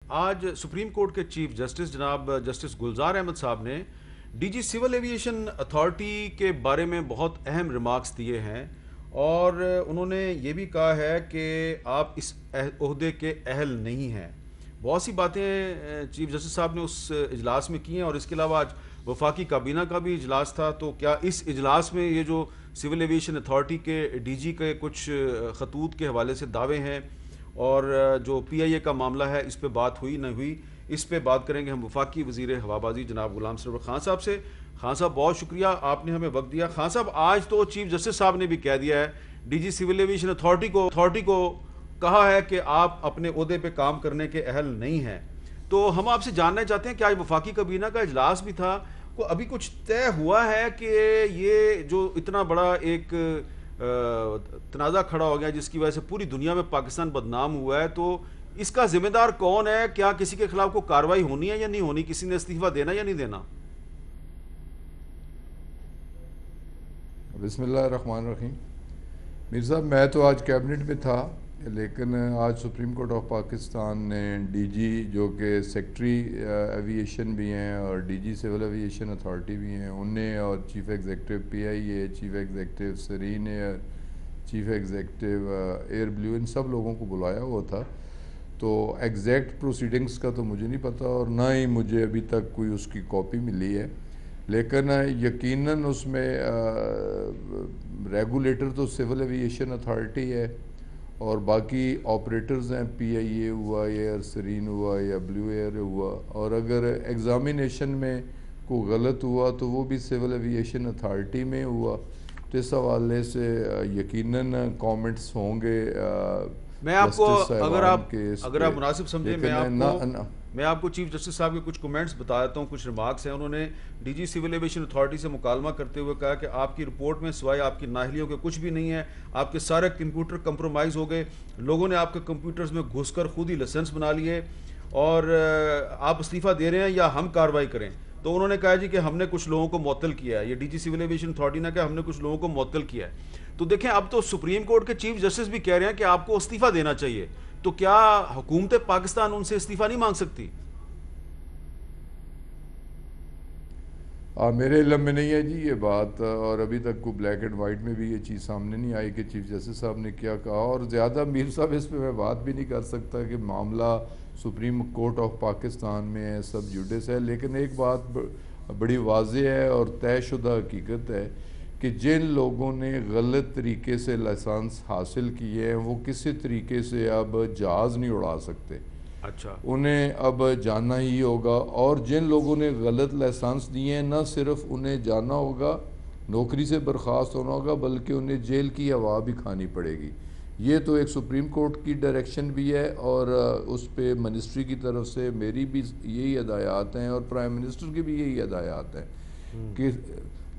آج supreme court کے chief justice جناب جسٹس گلزار احمد صاحب نے D G civil aviation authority کے بارے میں بہت اہم ریمارکس دیے ہیں اور انہوں نے یہ بھی کہا ہے کہ آپ اس عہدے کے اہل نہیں ہیں. بہت سی باتیں چیف جسٹس صاحب نے اس اجلاس میں کی ہیں اور اس کے علاوہ آج وفاقی کابینہ کا بھی اجلاس تھا. تو کیا اس اجلاس میں یہ جو سول ایویشن اتھارٹی کے ڈی جی کے کچھ خطوط کے حوالے سے دعوے ہیں اور جو پی آئی اے کا معاملہ ہے اس پہ بات ہوئی نہ ہوئی, اس پہ بات کریں گے ہم وفاقی وزیر ہوابازی جناب غلام سرور خان صاحب سے. خان صاحب بہت شکریہ, آپ نے ہمیں وقت دیا. خان صاحب آج تو چیف جسٹس صاحب نے بھی کہہ دیا ہے, D G civil aviation authority کو کہا ہے کہ آپ اپنے عہدے پہ کام کرنے کے اہل نہیں ہیں. تو ہم آپ سے جاننا چاہتے ہیں کہ آج وفاقی کابینہ کا اجلاس بھی تھا, کو ابھی کچھ طے ہوا ہے کہ یہ جو اتنا بڑا ایک تنازع کھڑا ہو گیا جس کی وجہ سے پوری دنیا میں پاکستان بدنام ہوا ہے, تو اس کا ذمہ دار کون ہے؟ کیا کسی کے خلاف کوئی کارروائی ہونی ہے یا نہیں ہونی؟ کسی نے استعفیٰ دینا یا نہیں دینا؟ بسم اللہ الرحمن الرحیم. میر صاحب میں تو آج کیبنٹ میں تھا, لیکن آج سپریم کورٹ آف پاکستان نے ڈی جی جو کہ سیکٹری ایویشن بھی ہیں اور D G civil aviation authority بھی ہیں انہیں, اور chief executive P I A, chief executive Serene Air, chief executive Air Blue, ان سب لوگوں کو بلایا ہوا تھا. تو ایگزیکٹ پروسیڈنگز کا تو مجھے نہیں پتہ اور نہ ہی مجھے ابھی تک کوئی اس کی کاپی ملی ہے, لیکن یقیناً اس میں ریگولیٹر تو سول ایویشن اتھارٹی ہے اور باقی آپریٹرز ہیں, پی آئی اے ہوا, ایئر سرین ہوا یا بلیو ایئر ہوا, اور اگر ایگزامینیشن میں کوئی غلط ہوا تو وہ بھی سول ایویشن اتھارٹی میں ہوا. تو اس حوالے سے یقیناً کامنٹس ہوں گے میں آپ کو, اگر آپ پہ, مناسب سمجھیں, میں آپ کو چیف جسٹس صاحب کے کچھ کمنٹس بتا دیتا ہوں, کچھ ریمارکس ہیں. انہوں نے D G civil aviation authority سے مکالمہ کرتے ہوئے کہا کہ آپ کی رپورٹ میں سوائے آپ کی نااہلیوں کے کچھ بھی نہیں ہے, آپ کے سارے کمپیوٹر کمپرومائز ہو گئے, لوگوں نے آپ کے کمپیوٹرز میں گھس کر خود ہی لائسنس بنا لیے, اور آپ استعفیٰ دے رہے ہیں یا ہم کارروائی کریں. تو انہوں نے کہا جی کہ ہم نے کچھ لوگوں کو معطل کیا ہے, یہ D G civil aviation authority نے کہا ہم نے کچھ لوگوں کو معطل کیا ہے. تو دیکھیں اب تو سپریم کورٹ کے چیف جسٹس بھی کہہ رہے ہیں کہ آپ کو استعفیٰ دینا چاہیے, تو کیا حکومت پاکستان ان سے استعفیٰ نہیں مانگ سکتی؟ میرے علم میں نہیں ہے جی یہ بات, اور ابھی تک کوئی بلیک اینڈ وائٹ میں بھی یہ چیز سامنے نہیں آئی کہ چیف جسٹس صاحب نے کیا کہا, اور زیادہ میر صاحب اس پہ میں بات بھی نہیں کر سکتا کہ معاملہ سپریم کورٹ آف پاکستان میں ہے, سب جوڈس ہے. لیکن ایک بات بڑی واضح ہے اور طے شدہ حقیقت ہے کہ جن لوگوں نے غلط طریقے سے لائسنس حاصل کیے ہیں وہ کسی طریقے سے اب جہاز نہیں اڑا سکتے. اچھا, انہیں اب جانا ہی ہوگا, اور جن لوگوں نے غلط لائسنس دیے ہیں نہ صرف انہیں جانا ہوگا, نوکری سے برخاست ہونا ہوگا, بلکہ انہیں جیل کی ہوا بھی کھانی پڑے گی. یہ تو ایک سپریم کورٹ کی ڈائریکشن بھی ہے اور اس پہ منسٹری کی طرف سے میری بھی یہی ہدایات ہیں اور پرائم منسٹر کی بھی یہی ہدایات ہیں کہ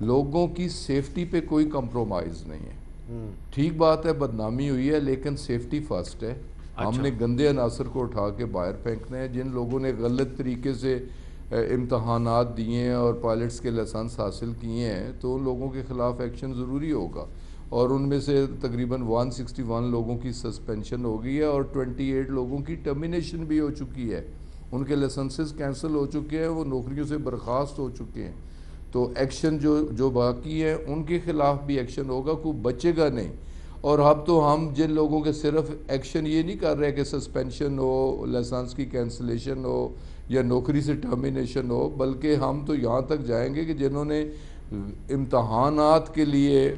لوگوں کی سیفٹی پہ کوئی کمپرومائز نہیں ہے. ٹھیک بات ہے بدنامی ہوئی ہے لیکن سیفٹی فرسٹ ہے. ہم نے گندے عناصر کو اٹھا کے باہر پھینکنا ہے. جن لوگوں نے غلط طریقے سے امتحانات دیے ہیں اور پائلٹس کے لائسنس حاصل کیے ہیں تو ان لوگوں کے خلاف ایکشن ضروری ہوگا, اور ان میں سے تقریباً 161 لوگوں کی سسپینشن ہو گئی ہے اور 28 لوگوں کی ٹرمینیشن بھی ہو چکی ہے. ان کے لائسنسز کینسل ہو چکے ہیں, وہ نوکریوں سے برخاست ہو چکے ہیں. تو ایکشن جو باقی ہیں ان کے خلاف بھی ایکشن ہوگا, کوئی بچے گا نہیں. اور اب تو ہم جن لوگوں کے صرف ایکشن یہ نہیں کر رہے کہ سسپینشن ہو, لائسنس کی کینسلیشن ہو یا نوکری سے ٹرمینیشن ہو, بلکہ ہم تو یہاں تک جائیں گے کہ جنہوں نے امتحانات کے لیے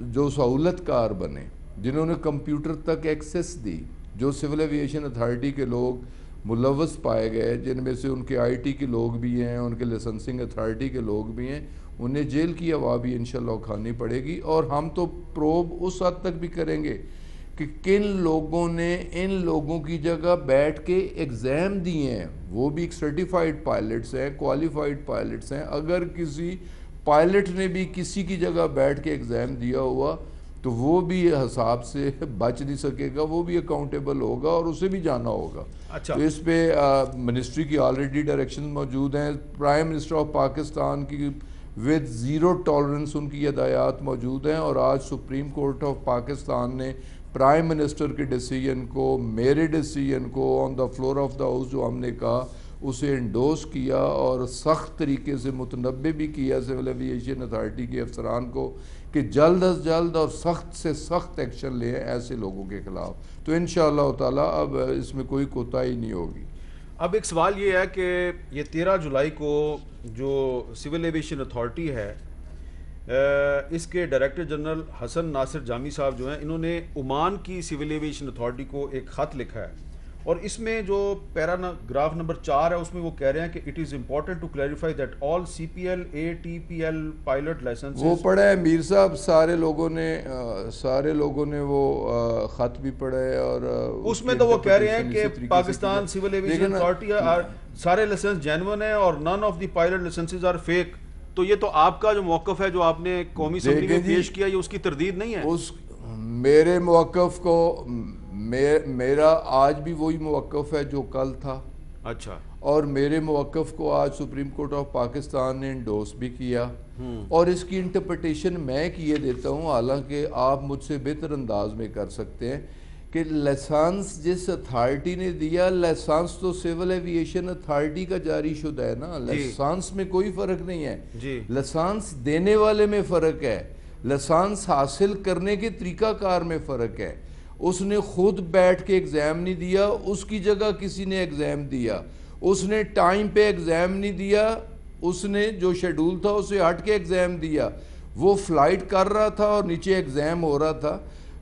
جو سہولت کار بنے, جنہوں نے کمپیوٹر تک ایکسیس دی, جو سول ایویشن اتھارٹی کے لوگ ملوث پائے گئے, جن میں سے ان کے آئی ٹی کے لوگ بھی ہیں, ان کے لائسنسنگ اتھارٹی کے لوگ بھی ہیں, انہیں جیل کی ہوا بھی انشاءاللہ کھانی پڑے گی. اور ہم تو پروب اس حد تک بھی کریں گے کہ کن لوگوں نے ان لوگوں کی جگہ بیٹھ کے ایگزام دیے ہیں, وہ بھی ایک سرٹیفائیڈ پائلٹس ہیں, کوالیفائیڈ پائلٹس ہیں. اگر کسی پائلٹ نے بھی کسی کی جگہ بیٹھ کے ایگزام دیا ہوا تو وہ بھی حساب سے بچ نہیں سکے گا, وہ بھی اکاؤنٹیبل ہوگا اور اسے بھی جانا ہوگا. اچھا, تو اس پہ منسٹری کی آلریڈی ڈائریکشن موجود ہیں, پرائم منسٹر آف پاکستان کی ود زیرو ٹالرنس ان کی ہدایات موجود ہیں, اور آج سپریم کورٹ آف پاکستان نے پرائم منسٹر کے ڈیسیجن کو، میرے ڈیسیجن کو on the floor of the house جو ہم نے کہا اسے انڈوس کیا اور سخت طریقے سے متنبع بھی کیا سول ایویشن اتھارٹی کے افسران کو کہ جلد از جلد اور سخت سے سخت ایکشن لیں ایسے لوگوں کے خلاف. تو انشاءاللہ تعالیٰ اب اس میں کوئی کوتاہی نہیں ہوگی. اب ایک سوال یہ ہے کہ یہ 13 جولائی کو جو سول ایویشن اتھارٹی ہے اس کے ڈائریکٹر جنرل حسن ناصر جامی صاحب جو ہیں انہوں نے عمان کی سول ایویشن اتھارٹی کو ایک خط لکھا ہے اور اس میں جو پیراگراف نمبر 4 ہے اس میں وہ کہہ رہے ہیں کہ it is important to clarify that all C P L A T P L pilot licence. وہ پڑھا ہے میر صاحب، سارے لوگوں نے وہ خط بھی پڑھا ہے اور اس میں تو وہ کہہ رہے ہیں کہ پاکستان سول ایویشن اتھارٹی سارے لائسنس جینون ہیں اور none of the pilot licences are fake. تو یہ تو آپ کا جو موقف ہے جو آپ نے قومی اسمبلی میں پیش کیا یہ اس کی تردید نہیں ہے؟ میرے موقف کو میرا آج بھی وہی موقف ہے جو کل تھا. اچھا. اور میرے موقف کو آج سپریم کورٹ آف پاکستان نے انڈوس بھی کیا اور اس کی انٹرپریٹیشن میں کیے دیتا ہوں، حالانکہ آپ مجھ سے بہتر انداز میں کر سکتے ہیں کہ لائسنس جس اتھارٹی نے دیا، لائسنس تو سول ایویشن اتھارٹی کا جاری شدہ ہے نا. لائسنس میں کوئی فرق نہیں ہے، لائسنس دینے والے میں فرق ہے، لائسنس حاصل کرنے کے طریقہ کار میں فرق ہے. اس نے خود بیٹھ کے ایگزام نہیں دیا، اس کی جگہ کسی نے ایگزام دیا. اس نے ٹائم پہ ایگزام نہیں دیا، اس نے جو شیڈول تھا اسے ہٹ کے ایگزام دیا. وہ فلائٹ کر رہا تھا اور نیچے ایگزام ہو رہا تھا.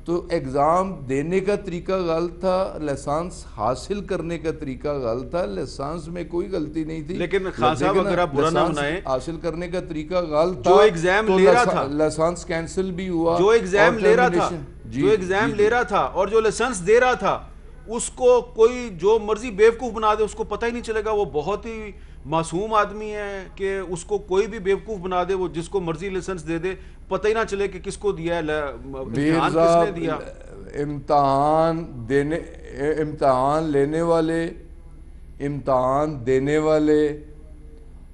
تو ایگزام دینے کا طریقہ غلط تھا، لائسنس حاصل کرنے کا طریقہ غلط تھا. لائسنس میں کوئی غلطی نہیں تھی، لیکن خان صاحب اگر آپ برا نہ منائیں، حاصل کرنے کا طریقہ غلط تھا. جو ایگزام لے رہا تھا لائسنس کینسل بھی ہوا، جو ایگزام لے رہا تھا اور جو لائسنس دے رہا تھا اس کو کوئی جو مرضی بیوقوف بنا دے اس کو پتہ ہی نہیں چلے گا. وہ بہت ہی معصوم آدمی ہے کہ اس کو کوئی بھی بیوقوف بنا دے، وہ جس کو مرضی لائسنس دے دے، پتہ ہی نہ چلے کہ کس کو دیا ہے، امتحان کس نے دیا. امتحان لینے والے، امتحان دینے والے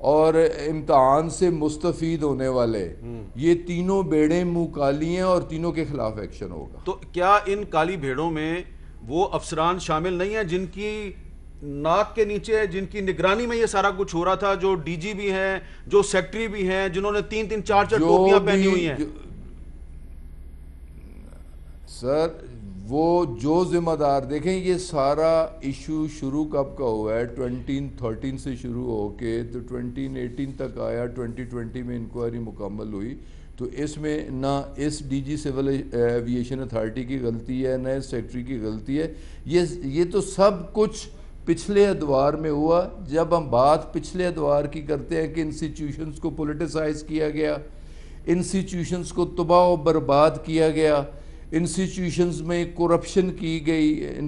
اور امتحان سے مستفید ہونے والے، یہ تینوں بھیڑیں منہ کالی ہیں اور تینوں کے خلاف ایکشن ہوگا. تو کیا ان کالی بھیڑوں میں وہ افسران شامل نہیں ہیں جن کی ناک کے نیچے، جن کی نگرانی میں یہ سارا کچھ ہو رہا تھا، جو ڈی جی بھی ہیں، جو سیکٹری بھی ہیں، جنہوں نے 3 4 ٹوپیاں پہنی ہوئی ہیں؟ سر وہ جو ذمہ دار، دیکھیں یہ سارا ایشو شروع کب کا ہوا ہے؟ 2013 سے شروع ہو کے تو 2018 تک آیا. 2020 میں انکوائری مکمل ہوئی. تو اس میں نہ اس D G civil aviation authority کی غلطی ہے نہ اس سیکٹری کی غلطی ہے. یہ تو سب کچھ پچھلے ادوار میں ہوا. جب ہم بات پچھلے ادوار کی کرتے ہیں کہ انسٹیٹیوشنز کو پولیٹیسائز کیا گیا، انسٹیٹیوشنز کو تباہ و برباد کیا گیا، انسٹیٹیوشنز میں کرپشن کی گئی،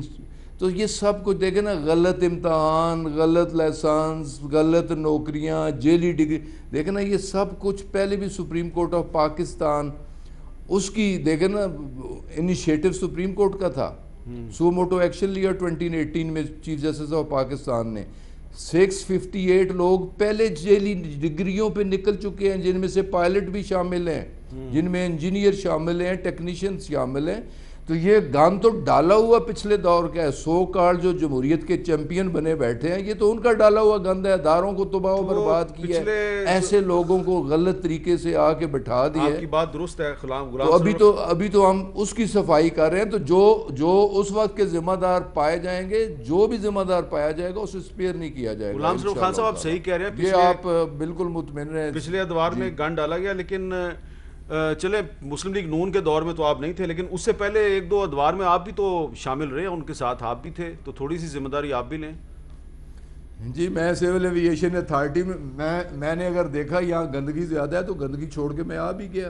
تو یہ سب کچھ دیکھیں نا، غلط امتحان، غلط لائسنس، غلط نوکریاں، جیلی ڈگری، دیکھیں نا یہ سب کچھ پہلے بھی سپریم کورٹ آف پاکستان اس کی دیکھیں نا انیشیٹو سپریم کورٹ کا تھا. سو موٹو ایکشن لیا 2018 میں چیف جسٹس آف پاکستان نے. 658 لوگ پہلے جیلی ڈگریوں پہ نکل چکے ہیں، جن میں سے پائلٹ بھی شامل ہیں، جن میں انجینئر شامل ہیں، ٹیکنیشین شامل ہیں. تو یہ گان تو ڈالا ہوا پچھلے دور کا ہے. سو کال جو جمہوریت کے چیمپئن بنے بیٹھے ہیں، یہ تو ان کا ڈالا ہوا گند ہے. اداروں کو تباہ و برباد کیا ہے، ایسے لوگوں کو غلط طریقے سے آ کے بٹھا دیا. آپ کی بات درست ہے غلام. تو ابھی تو ہم اس کی صفائی کر رہے ہیں. تو جو اس وقت کے ذمہ دار پائے جائیں گے، جو بھی ذمہ دار پایا جائے گا اسے اسپیئر نہیں کیا جائے گا. غلام سرور خان صاحب آپ صحیح کہہ رہے ہیں، یہ آپ بالکل مطمئن رہیں. پچھلے ادوار میں گن ڈالا گیا، لیکن چلے مسلم لیگ نون کے دور میں تو آپ نہیں تھے، لیکن اس سے پہلے 1-2 ادوار میں آپ بھی تو شامل رہے، ان کے ساتھ آپ بھی تھے، تو تھوڑی سی ذمہ داری آپ بھی لیں. جی میں سول ایویشن اتھارٹی میں نے اگر دیکھا یہاں گندگی زیادہ ہے تو گندگی چھوڑ کے میں آ بھی گیا.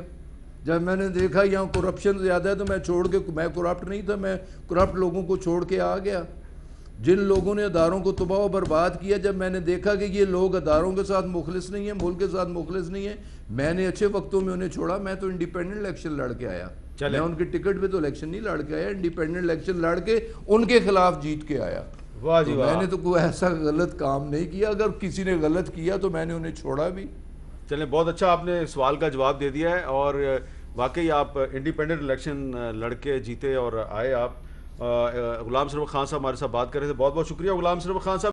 جب میں نے دیکھا یہاں کرپشن زیادہ ہے تو میں کرپٹ نہیں تھا، میں کرپٹ لوگوں کو چھوڑ کے آ گیا. جن لوگوں نے اداروں کو تباہ و برباد کیا، جب میں نے دیکھا کہ یہ لوگ اداروں کے ساتھ مخلص نہیں ہیں، ملک کے ساتھ مخلص نہیں ہیں، میں نے اچھے وقتوں میں انہیں چھوڑا. میں تو انڈیپینڈنٹ الیکشن لڑ کے آیا. میں ان کے ٹکٹ پہ تو الیکشن نہیں لڑ کے آیا، انڈیپینڈنٹ الیکشن لڑ کے ان کے خلاف جیت کے آیا. واہ جی واہ. میں نے تو کوئی ایسا غلط کام نہیں کیا. اگر کسی نے غلط کیا تو میں نے انہیں چھوڑا بھی. چلیں، بہت اچھا آپ نے سوال کا جواب دے دیا ہے. اور واقعی آپ انڈیپینڈنٹ الیکشن لڑ کے جیتے اور آئے آپ. غلام سرور خان صاحب ہمارے ساتھ بات کر رہے تھے. بہت بہت شکریہ غلام سرور خان صاحب.